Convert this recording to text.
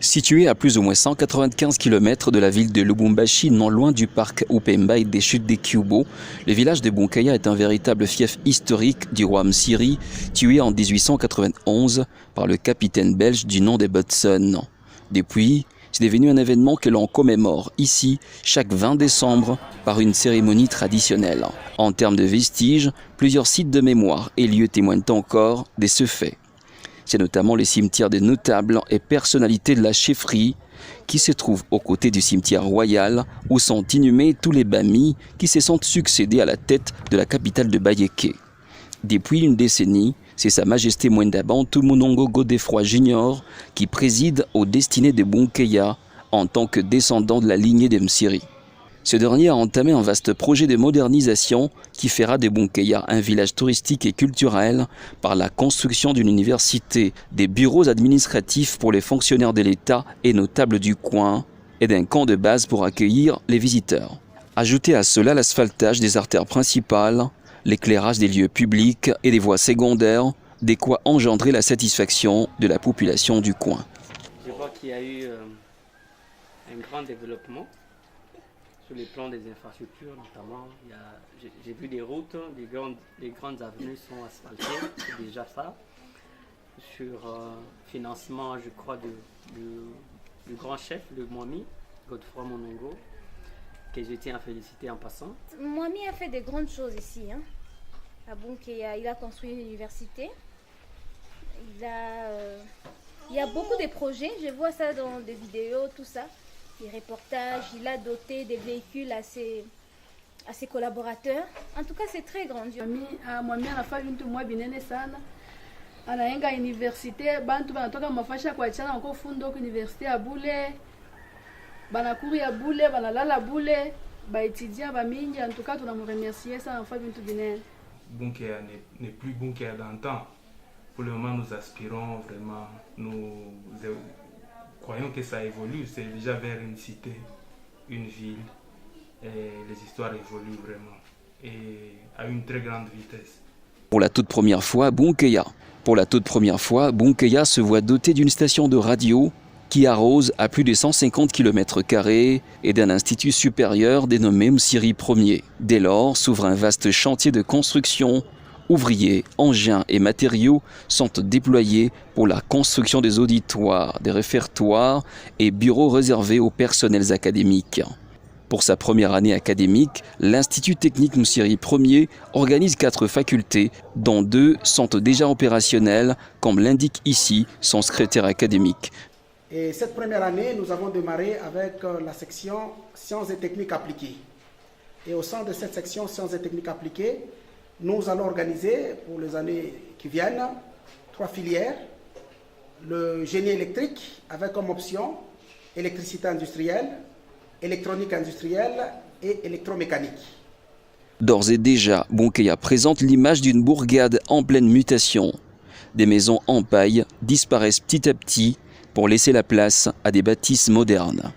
Situé à plus ou moins 195 km de la ville de Lubumbashi, non loin du parc Upemba et des chutes des Kyubo, le village de Bunkaya est un véritable fief historique du roi Msiri, tué en 1891 par le capitaine belge du nom des Butson. Depuis, c'est devenu un événement que l'on commémore ici chaque 20 décembre par une cérémonie traditionnelle. En termes de vestiges, plusieurs sites de mémoire et lieux témoignent encore de ce fait. C'est notamment le cimetière des notables et personnalités de la chefferie qui se trouve aux côtés du cimetière royal où sont inhumés tous les Bami qui se sont succédés à la tête de la capitale de Bayeke. Depuis une décennie, c'est Sa Majesté Mwenda Bantu Munongo Godefroy Jr. qui préside aux destinées de Bunkaya en tant que descendant de la lignée de Msiri. Ce dernier a entamé un vaste projet de modernisation qui fera de Bunkaya un village touristique et culturel par la construction d'une université, des bureaux administratifs pour les fonctionnaires de l'État et notables du coin et d'un camp de base pour accueillir les visiteurs. Ajoutez à cela l'asphaltage des artères principales, l'éclairage des lieux publics et des voies secondaires, de quoi engendrer la satisfaction de la population du coin. Je vois qu'il y a eu un grand développement sur le plan des infrastructures, notamment. J'ai vu des routes, les grandes avenues sont asphaltées, c'est déjà ça. Sur financement, je crois, du grand chef, le Mwami, Godefroy Monongo, que je tiens à féliciter en passant. Mwami a fait de grandes choses ici. À Bunkaya, il a construit une université. Il y a beaucoup de projets, je vois ça dans des vidéos, tout ça. Des reportages, il a doté des véhicules à ses collaborateurs. En tout cas, c'est très grandiose. Mwami anafanya vitu mwa binene sana. Anaenga universite, bantu banatoka mafasha kwa chana wako fundo kwa universite ya Bule. Banakuri ya Bule, banalala Bule, baetudia bamingi. En tout cas, tunamremercier ça anafanya vitu binene. Bunkaya n'est plus Bunkaya d'antan. Pour le moment, nous aspirons vraiment, nous croyons que ça évolue, c'est déjà vers une cité, une ville, et les histoires évoluent vraiment, et à une très grande vitesse. Pour la toute première fois, Bunkaya se voit doté d'une station de radio qui arrose à plus de 150 km² et d'un institut supérieur dénommé Msiri Ier. Dès lors, s'ouvre un vaste chantier de construction. Ouvriers, engins et matériaux sont déployés pour la construction des auditoires, des réfectoires et bureaux réservés aux personnels académiques. Pour sa première année académique, l'Institut technique Msiri Ier organise 4 facultés, dont 2 sont déjà opérationnelles, comme l'indique ici son secrétaire académique. Et cette première année, nous avons démarré avec la section sciences et techniques appliquées. Et au sein de cette section sciences et techniques appliquées, nous allons organiser pour les années qui viennent 3 filières. Le génie électrique avec comme option électricité industrielle, électronique industrielle et électromécanique. D'ores et déjà, Bunkaya présente l'image d'une bourgade en pleine mutation. Des maisons en paille disparaissent petit à petit pour laisser la place à des bâtisses modernes.